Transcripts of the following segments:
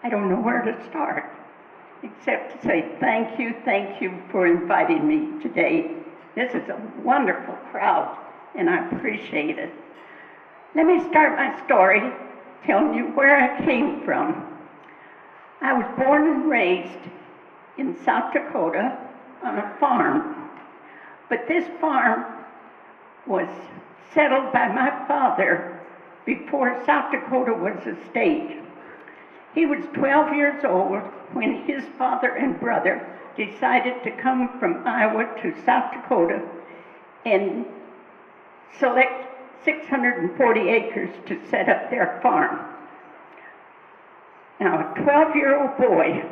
I don't know where to start, except to say thank you for inviting me today. This is a wonderful crowd, and I appreciate it. Let me start my story telling you where I came from. I was born and raised in South Dakota on a farm, but this farm was settled by my father before South Dakota was a state. He was 12 years old when his father and brother decided to come from Iowa to South Dakota and select 640 acres to set up their farm. Now, a 12-year-old boy,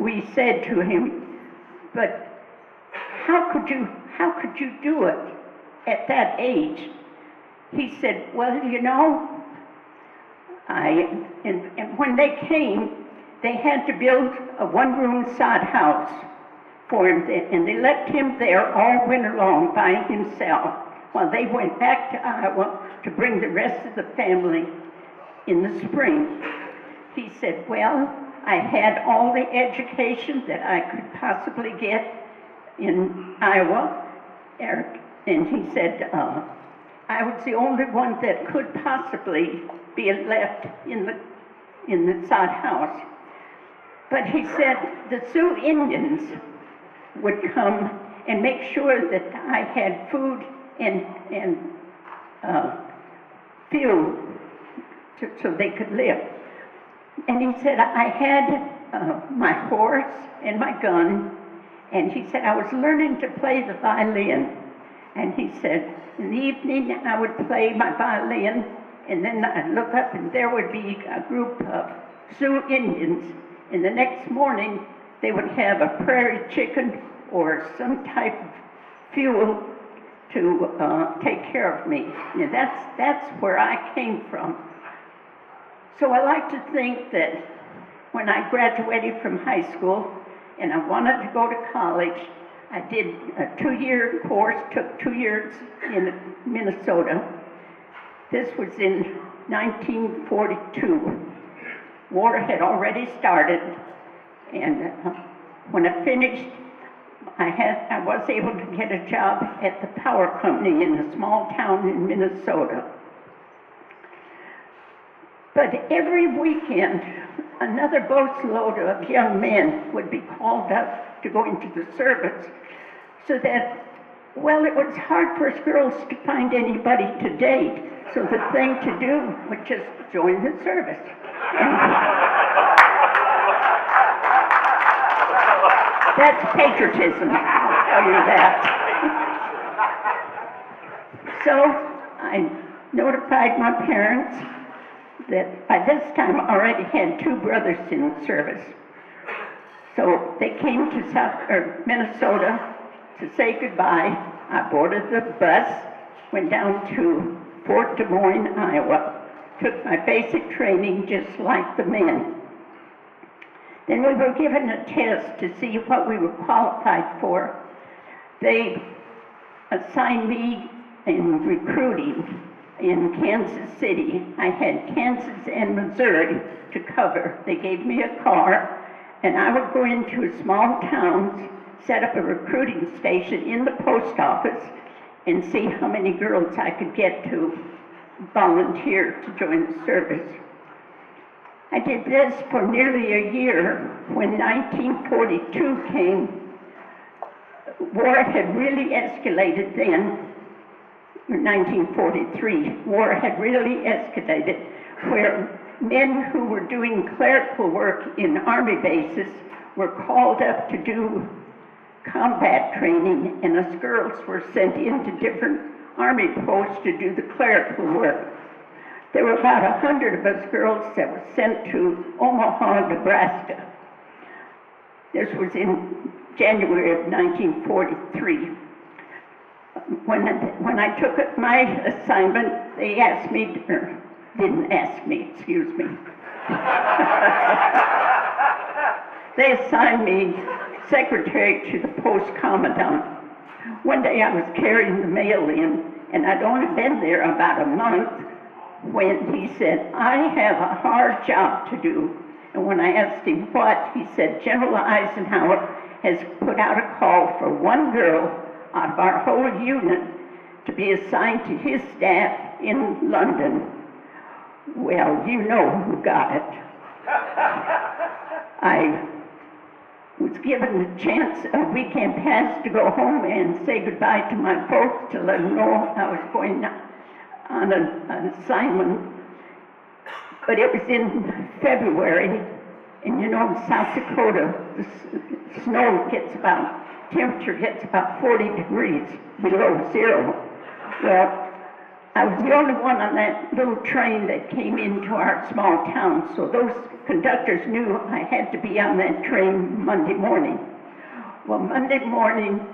we said to him, but how could you do it at that age? He said, well, you know, and when they came, they had to build a one-room sod house for him, and they left him there all winter long by himself while they went back to Iowa to bring the rest of the family in the spring. He said, well, I had all the education that I could possibly get in Iowa, and he said, I was the only one that could possibly be left in the sod house. But he said the Sioux Indians would come and make sure that I had food and fuel so they could live. And he said I had my horse and my gun, and he said I was learning to play the violin. And he said in the evening I would play my violin, and then I'd look up and there would be a group of Sioux Indians, and the next morning they would have a prairie chicken or some type of fuel to take care of me. And that's where I came from. So I like to think that when I graduated from high school and I wanted to go to college, I did a 2-year course, took 2 years in Minnesota. This was in 1942. War had already started, and when I finished, I was able to get a job at the power company in a small town in Minnesota. But every weekend, another boatload of young men would be called up to go into the service, so that, well, it was hard for us girls to find anybody to date, so the thing to do was just join the service. That's patriotism, I'll tell you that. So I notified my parents that by this time I already had 2 brothers in the service. So they came to Minnesota to say goodbye. I boarded the bus, went down to Fort Des Moines, Iowa, took my basic training just like the men. Then we were given a test to see what we were qualified for. They assigned me in recruiting in Kansas City. I had Kansas and Missouri to cover. They gave me a car, and I would go into small towns, set up a recruiting station in the post office, and see how many girls I could get to volunteer to join the service. I did this for nearly a year. When 1942 came, war had really escalated then. In 1943, war had really escalated, where men who were doing clerical work in army bases were called up to do combat training, and us girls were sent into different army posts to do the clerical work. There were about 100 of us girls that were sent to Omaha, Nebraska. This was in January of 1943. When I took my assignment, they asked me, or didn't ask me, excuse me. They assigned me secretary to the post commandant. One day I was carrying the mail in, and I'd only been there about a month when he said, I have a hard job to do. And when I asked him what, he said, General Eisenhower has put out a call for one girl out of our whole unit to be assigned to his staff in London. Well, you know who got it. I was given the chance a weekend pass to go home and say goodbye to my folks to let them know I was going on an assignment. But it was in February, and you know, in South Dakota, the temperature gets about 40 degrees below zero. Well, I was the only one on that little train that came into our small town, so those conductors knew I had to be on that train Monday morning. Well, Monday morning,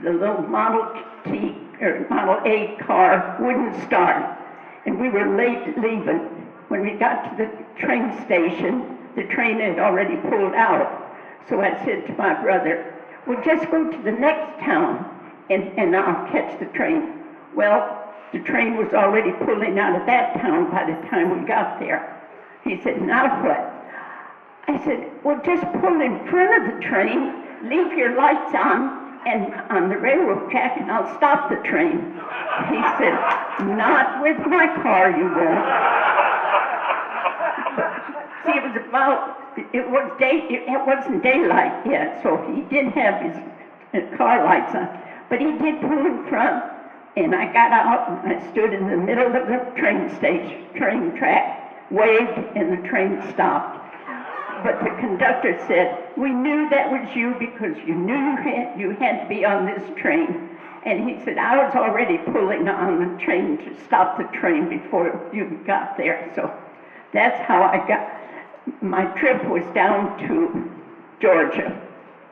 the little Model A car wouldn't start, and we were late leaving. When we got to the train station, the train had already pulled out. So I said to my brother, well, just go to the next town, and I'll catch the train. Well, the train was already pulling out of that town by the time we got there. He said, now what? I said, well, just pull in front of the train, leave your lights on the railroad track, and I'll stop the train. He said, not with my car, you won't. See, it wasn't daylight yet, so he didn't have his car lights on. But he did pull in front, and I got out, and I stood in the middle of the train track, waved, and the train stopped. But the conductor said, we knew that was you because you knew you had to be on this train. And he said, I was already pulling on the train to stop the train before you got there. So that's how my trip was down to Georgia,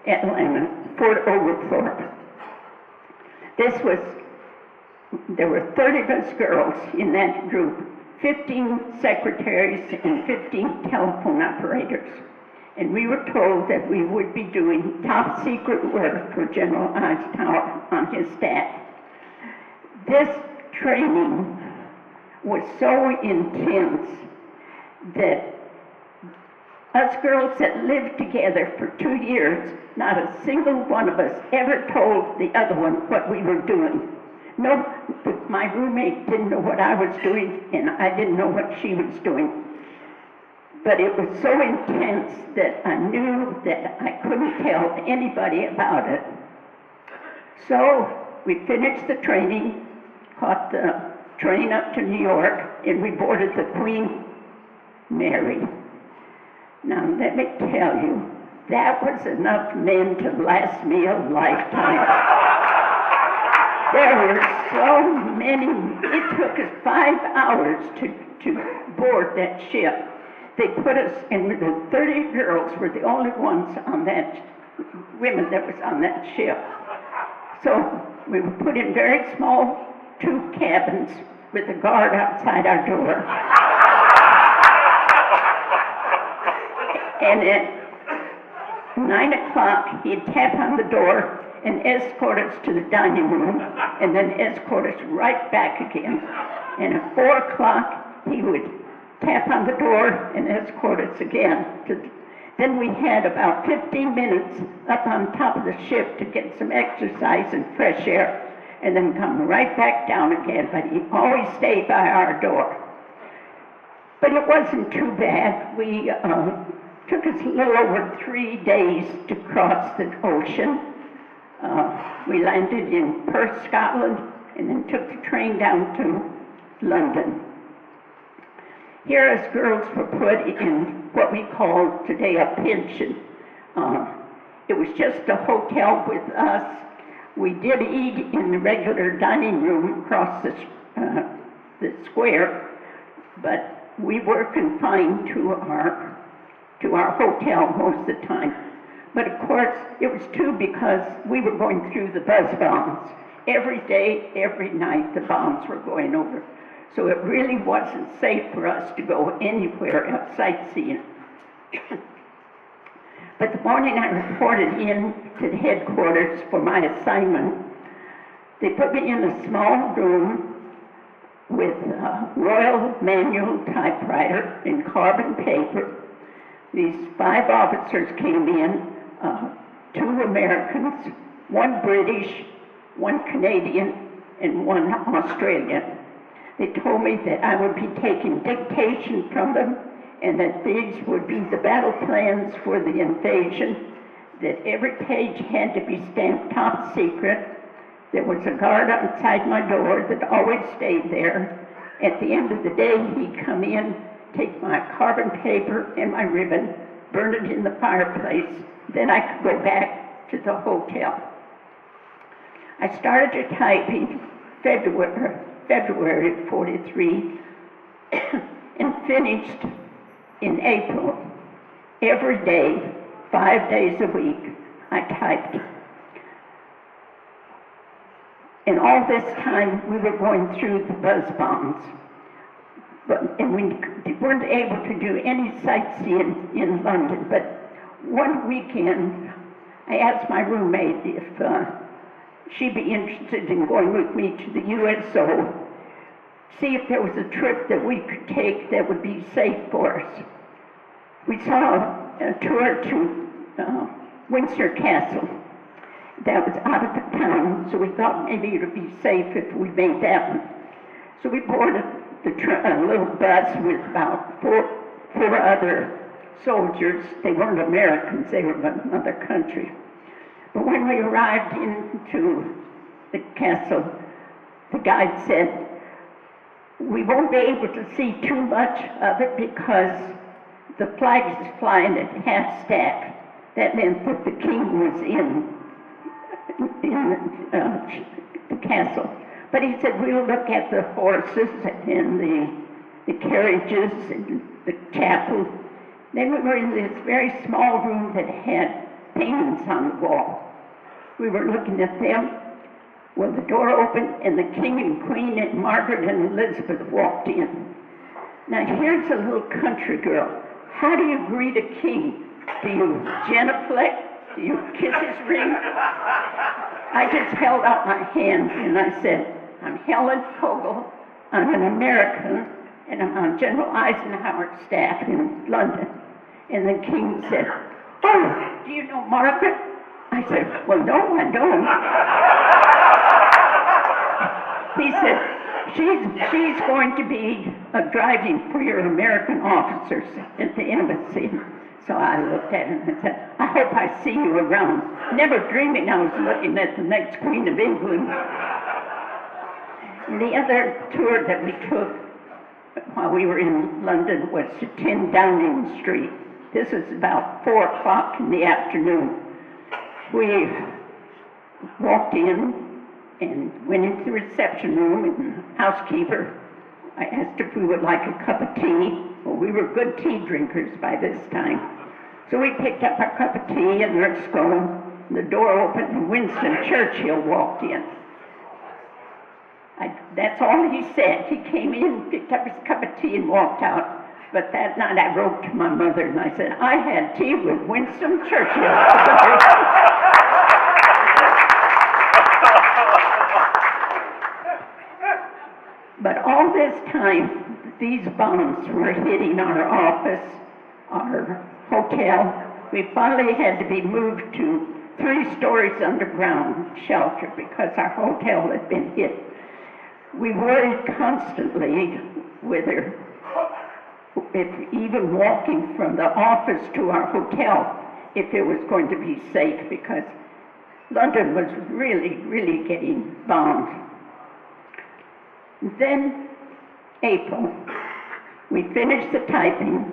Atlanta, Fort Oglethorpe. There were 30 of us girls in that group, 15 secretaries and 15 telephone operators. And we were told that we would be doing top secret work for General Eisenhower on his staff. This training was so intense that us girls that lived together for 2 years, not a single one of us ever told the other one what we were doing. No, my roommate didn't know what I was doing, and I didn't know what she was doing. But it was so intense that I knew that I couldn't tell anybody about it. So we finished the training, caught the train up to New York, and we boarded the Queen Mary. Now let me tell you, that was enough men to last me a lifetime. There were so many. It took us 5 hours to board that ship. They put us, and the 30 girls were the only ones on women that was on that ship. So we were put in very small 2 cabins with a guard outside our door. And at 9 o'clock, he'd tap on the door and escort us to the dining room, and then escort us right back again. And at 4 o'clock, he would tap on the door and escort us again. Then we had about 15 minutes up on top of the ship to get some exercise and fresh air, and then come right back down again, but he always stayed by our door. But it wasn't too bad. Took us a little over 3 days to cross the ocean. We landed in Perth, Scotland, and then took the train down to London. Here us girls were put in what we call today a pension. It was just a hotel with us. We did eat in the regular dining room across the square, but we were confined to our hotel most of the time. But of course, it was too because we were going through the buzz bombs. Every day, every night, the bombs were going over. So it really wasn't safe for us to go anywhere else sightseeing. But the morning I reported in to the headquarters for my assignment, they put me in a small room with a Royal manual typewriter and carbon paper. These 5 officers came in, 2 Americans, 1 British, 1 Canadian, and 1 Australian. They told me that I would be taking dictation from them and that these would be the battle plans for the invasion, that every page had to be stamped top secret. There was a guard outside my door that always stayed there. At the end of the day, he'd come in, take my carbon paper and my ribbon, burn it in the fireplace, then I could go back to the hotel. I started typing February 43 and finished in April. Every day, 5 days a week, I typed. And all this time, we were going through the buzz bombs. And we weren't able to do any sightseeing in London. But one weekend, I asked my roommate if she'd be interested in going with me to the USO, see if there was a trip that we could take that would be safe for us. We saw a tour to Windsor Castle. That was out of the town, so we thought maybe it would be safe if we made that one. So we boarded a little bus with about four other soldiers. They weren't Americans, they were from another country. But when we arrived into the castle, the guide said, we won't be able to see too much of it because the flag is flying at half staff. That meant that the king was in the castle. But he said, we'll look at the horses and the carriages and the chapel. Then we were in this very small room that had paintings on the wall. We were looking at them. Well, the door opened and the king and queen and Margaret and Elizabeth walked in. Now here's a little country girl. How do you greet a king? Do you genuflect? Do you kiss his ring? I just held out my hand and I said, I'm Helen. I'm an American and I'm on General Eisenhower's staff in London. And the king said, oh, do you know Margaret? I said, well, no, I don't. He said, she's going to be driving for your American officers at the embassy. So I looked at him and said, I hope I see you around. Never dreaming I was looking at the next Queen of England. And the other tour that we took while we were in London was to 10 Downing Street. This is about 4 o'clock in the afternoon. We walked in and went into the reception room, and the housekeeper, I asked if we would like a cup of tea. Well, we were good tea drinkers by this time. So we picked up our cup of tea and our scone, and the door opened and Winston Churchill walked in. That's all he said. He came in, picked up his cup of tea and walked out. But that night I wrote to my mother and I said, I had tea with Winston Churchill. But all this time, these bombs were hitting our office, our hotel. We finally had to be moved to 3 stories underground shelter because our hotel had been hit. We worried constantly whether, if even walking from the office to our hotel, if it was going to be safe, because London was really, really getting bombed. Then, April, we finished the typing,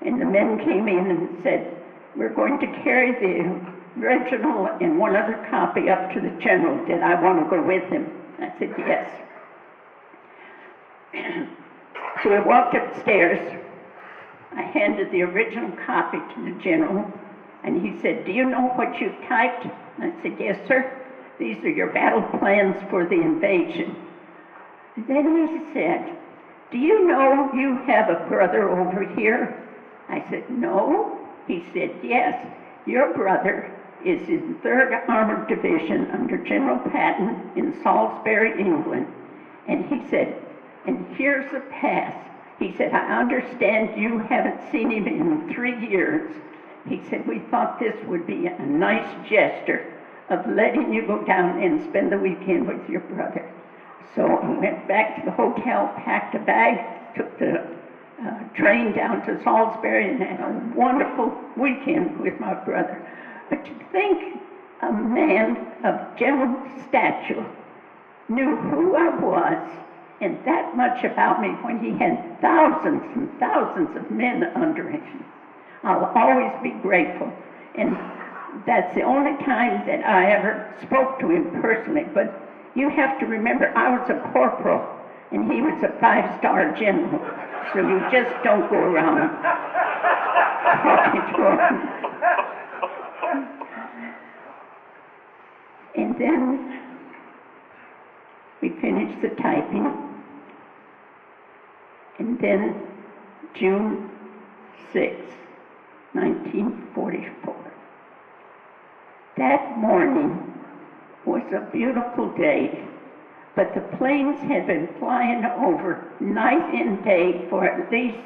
and the men came in and said, we're going to carry the original and one other copy up to the general. Did I want to go with him? I said, yes. So we walked upstairs. I handed the original copy to the general, and he said, do you know what you've typed? I said, yes, sir. These are your battle plans for the invasion. Then he said, do you know you have a brother over here? I said, no. He said, yes, your brother is in 3rd Armored Division under General Patton in Salisbury, England. And he said, and here's a pass. He said, I understand you haven't seen him in 3 years. He said, we thought this would be a nice gesture of letting you go down and spend the weekend with your brother. So I went back to the hotel, packed a bag, took the train down to Salisbury, and had a wonderful weekend with my brother. But to think a man of gentle stature knew who I was and that much about me when he had thousands and thousands of men under him. I'll always be grateful. And that's the only time that I ever spoke to him personally. But you have to remember, I was a corporal and he was a 5-star general. So you just don't go around talking to him. And then we finished the typing. And then June 6, 1944. That morning was a beautiful day, but the planes had been flying over night and day for at least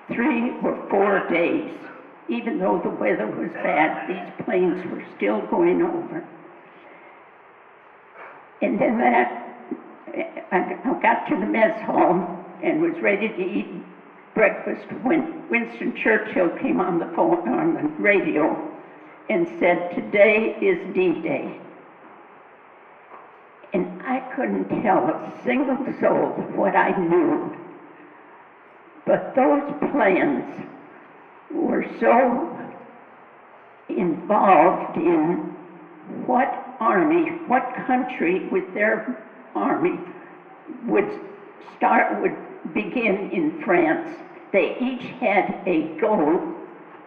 3 or 4 days. Even though the weather was bad, these planes were still going over. And then I got to the mess hall and was ready to eat breakfast when Winston Churchill came on the phone, on the radio, and said, "Today is D-Day." And I couldn't tell a single soul what I knew. But those plans were so involved in what army, what country with their army would begin in France. They each had a goal,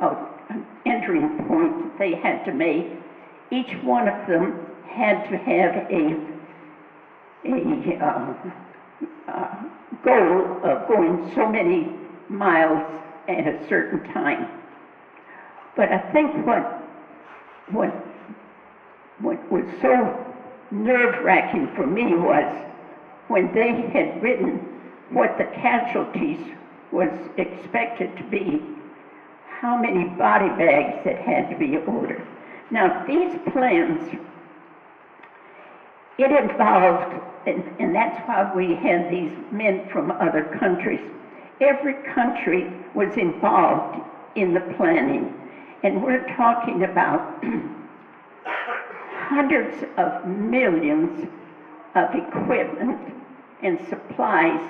an entering point that they had to make. Each one of them had to have a goal of going so many miles at a certain time. But I think what was so nerve-wracking for me was when they had written what the casualties was expected to be, how many body bags that had to be ordered. Now, these plans, it involved, and that's why we had these men from other countries. Every country was involved in the planning, and we're talking about hundreds of millions of equipment and supplies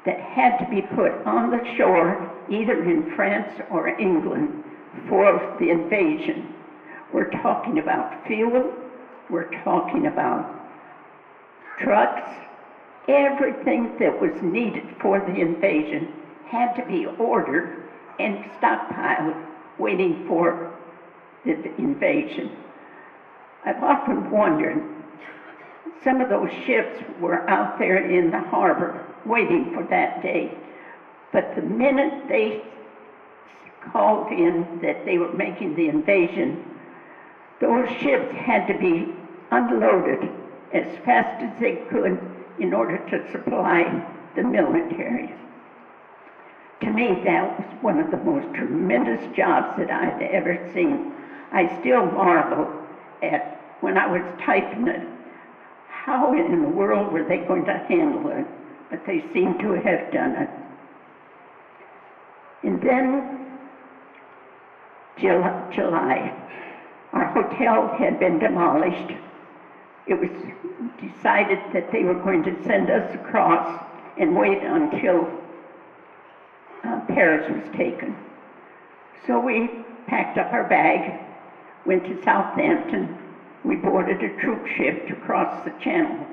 that had to be put on the shore, either in France or England, for the invasion. We're talking about fuel, we're talking about trucks. Everything that was needed for the invasion had to be ordered and stockpiled, waiting for the invasion. I've often wondered, some of those ships were out there in the harbor waiting for that day. But the minute they called in that they were making the invasion, those ships had to be unloaded as fast as they could in order to supply the military. To me, that was one of the most tremendous jobs that I'd ever seen. I still marvel at, when I was typing it, how in the world were they going to handle it? But they seem to have done it. And then, July, our hotel had been demolished. It was decided that they were going to send us across and wait until Paris was taken. So we packed up our bag, went to Southampton. We boarded a troop ship to cross the channel.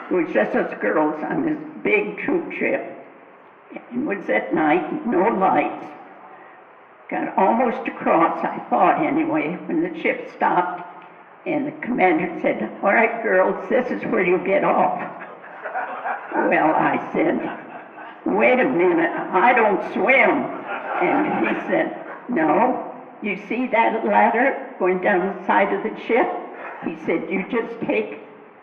It was just us girls on this big troop ship. It was at night, no lights. Got almost across, I thought anyway, when the ship stopped and the commander said, "All right, girls, this is where you get off." Well, I said, "Wait a minute, I don't swim." And he said, "No, you see that ladder going down the side of the ship?" He said, "You just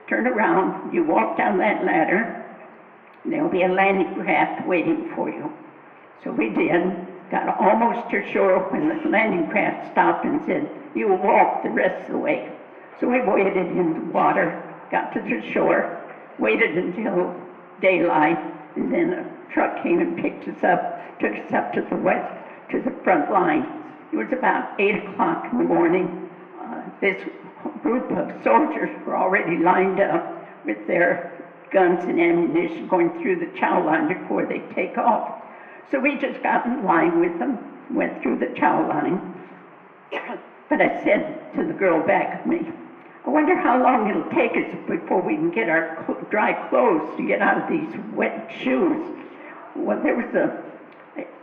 turn around, you walk down that ladder, and there'll be a landing craft waiting for you. So we did, got almost to shore when the landing craft stopped and said, "You will walk the rest of the way." So we waded in the water, got to the shore, waited until daylight, and then a truck came and picked us up, took us up to the front line. It was about 8 o'clock in the morning. This group of soldiers were already lined up with their guns and ammunition going through the chow line before they take off. So we just got in line with them, went through the chow line. But I said to the girl back of me, "I wonder how long it'll take us before we can get our dry clothes to get out of these wet shoes." Well, there was a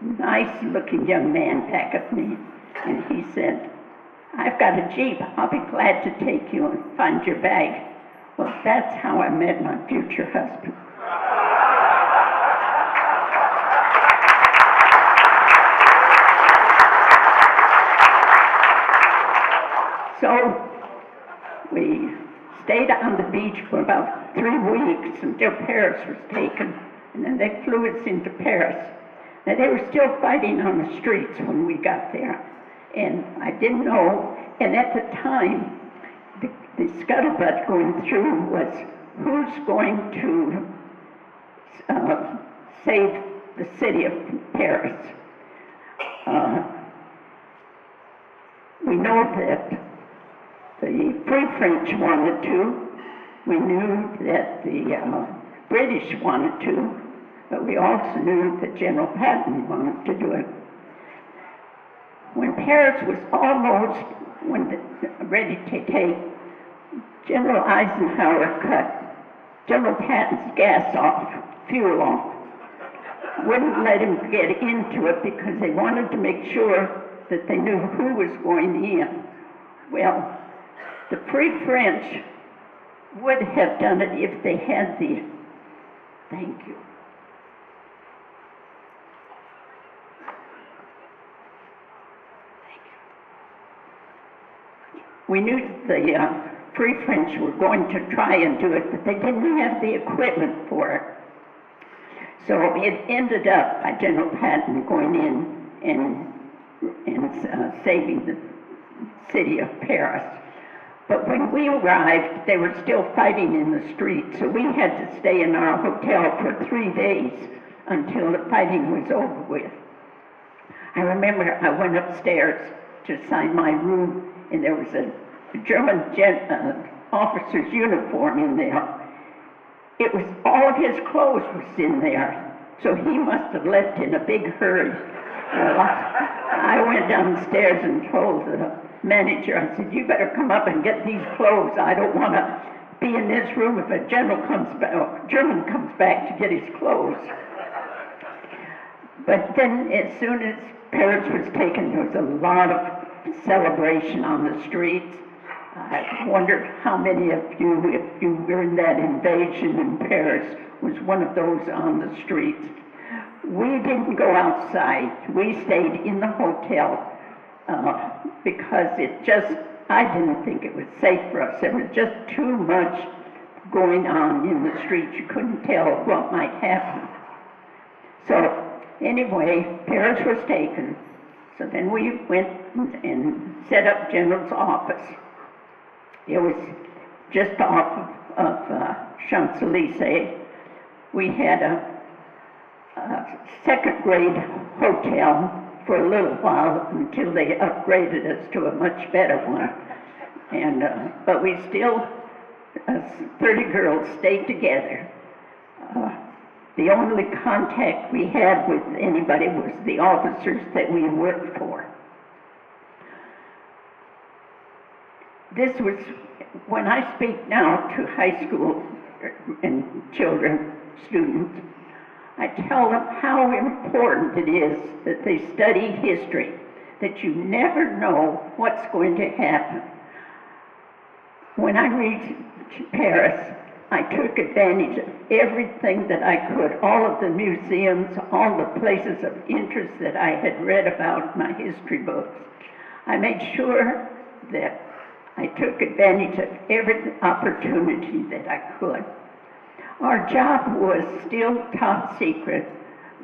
nice-looking young man back of me, and he said, "I've got a Jeep. I'll be glad to take you and find your bag." Well, that's how I met my future husband. So we stayed on the beach for about 3 weeks until Paris was taken, and then they flew us into Paris. Now, they were still fighting on the streets when we got there, and I didn't know, and at the time, the scuttlebutt going through was, who's going to save the city of Paris? We know that the Free French wanted to. We knew that the British wanted to, but we also knew that General Patton wanted to do it. When Paris was almost ready to take, General Eisenhower cut General Patton's gas off, fuel off. Wouldn't let him get into it because they wanted to make sure that they knew who was going in. Well, the Free French would have done it if they had the, thank you. We knew the Free French were going to try and do it, but they didn't have the equipment for it. So it ended up by General Patton going in and saving the city of Paris. But when we arrived, they were still fighting in the streets, so we had to stay in our hotel for 3 days until the fighting was over with. I remember I went upstairs to sign my room, and there was a German officer's uniform in there. It was, all of his clothes was in there, so he must have left in a big hurry. Well, I went downstairs and told the manager, I said, "You better come up and get these clothes. I don't want to be in this room if a German comes back to get his clothes." But then as soon as Paris was taken, there was a lot of celebration on the streets. I wondered how many of you, if you were in that invasion in Paris, was one of those on the streets. We didn't go outside. We stayed in the hotel because I didn't think it was safe for us. There was just too much going on in the streets. You couldn't tell what might happen. So anyway, Paris was taken. So then we went and set up General's office. It was just off of Champs-Elysees. We had a second-grade hotel for a little while until they upgraded us to a much better one. And but we still, 30 girls, stayed together. The only contact we had with anybody was the officers that we worked for. This was, when I speak now to high school and children, students, I tell them how important it is that they study history, that you never know what's going to happen. When I reached Paris, I took advantage of everything that I could, all of the museums, all the places of interest that I had read about in my history books. I made sure that I took advantage of every opportunity that I could. Our job was still top secret,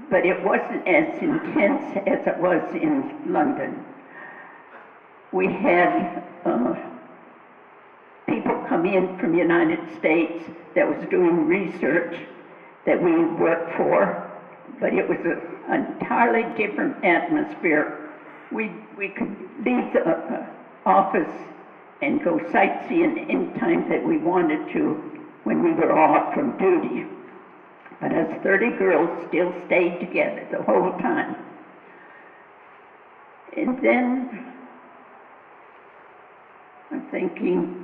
but it wasn't as intense as it was in London. We had people come in from the United States that was doing research that we worked for, but it was an entirely different atmosphere. We could leave the office and go sightseeing anytime that we wanted to when we were off from duty. But us 30 girls still stayed together the whole time. And then I'm thinking,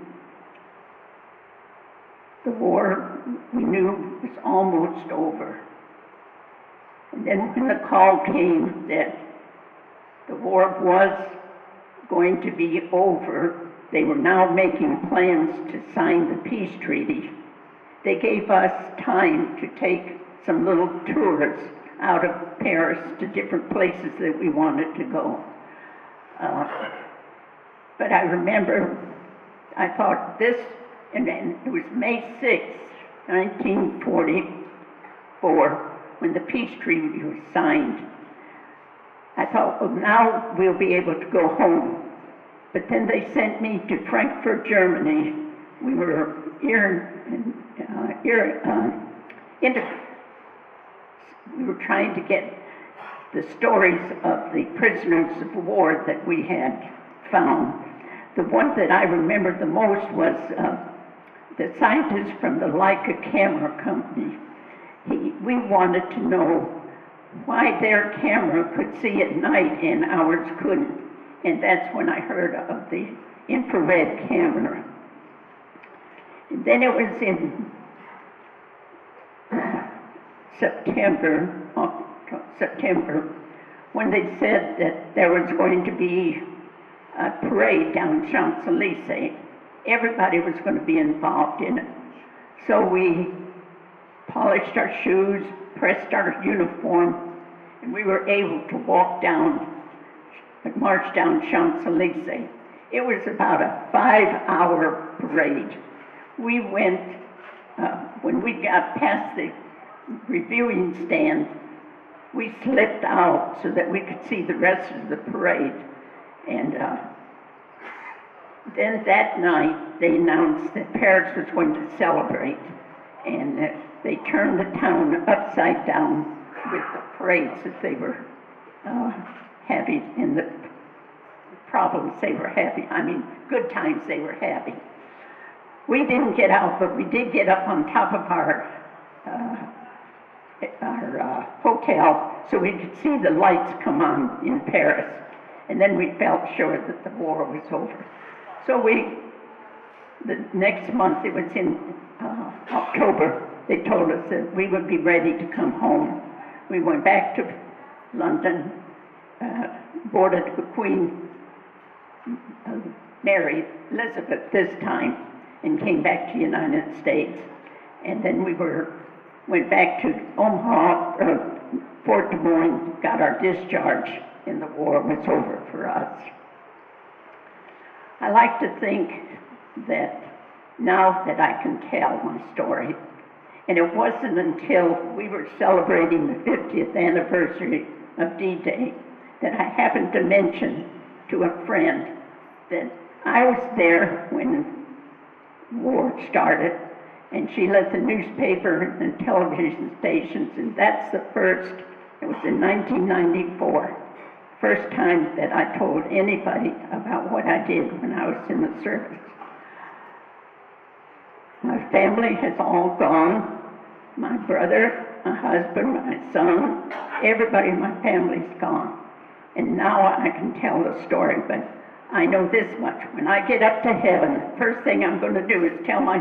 the war we knew was almost over. And then when the call came that the war was going to be over, they were now making plans to sign the peace treaty. They gave us time to take some little tours out of Paris to different places that we wanted to go. But I remember, I thought this, and then it was May 6th, 1944, when the peace treaty was signed. I thought, well, now we'll be able to go home. But then they sent me to Frankfurt, Germany. We were we were trying to get the stories of the prisoners of war that we had found. The one that I remember the most was the scientist from the Leica camera company. We wanted to know why their camera could see at night and ours couldn't. And that's when I heard of the infrared camera. And then it was in September, when they said that there was going to be a parade down Champs-Élysées. Everybody was going to be involved in it. So we polished our shoes, pressed our uniform, and we were able to march down Champs-Élysées. It was about a 5-hour parade. We went, when we got past the reviewing stand, we slipped out so that we could see the rest of the parade. And then that night, they announced that Paris was going to celebrate. And they turned the town upside down with the parades that they were having and the problems they were having. I mean, good times they were having. We didn't get out, but we did get up on top of our hotel so we could see the lights come on in Paris. And then we felt sure that the war was over. So the next month, it was in October, they told us that we would be ready to come home. We went back to London, boarded the Queen Mary, Elizabeth this time, and came back to the United States. And then we went back to Omaha, Fort Des Moines, got our discharge, and the war was over for us. I like to think that now that I can tell my story, and it wasn't until we were celebrating the 50th anniversary of D-Day that I happened to mention to a friend that I was there when war started, and she let the newspaper and television stations, and that's the first, it was in 1994, first time that I told anybody about what I did when I was in the service. My family has all gone. My brother, my husband, my son, everybody in my family's gone. And now I can tell the story, but I know this much. When I get up to heaven, the first thing I'm going to do is tell my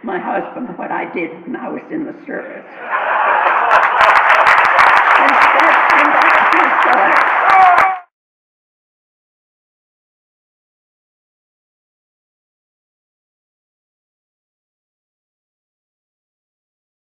husband what I did when I was in the service.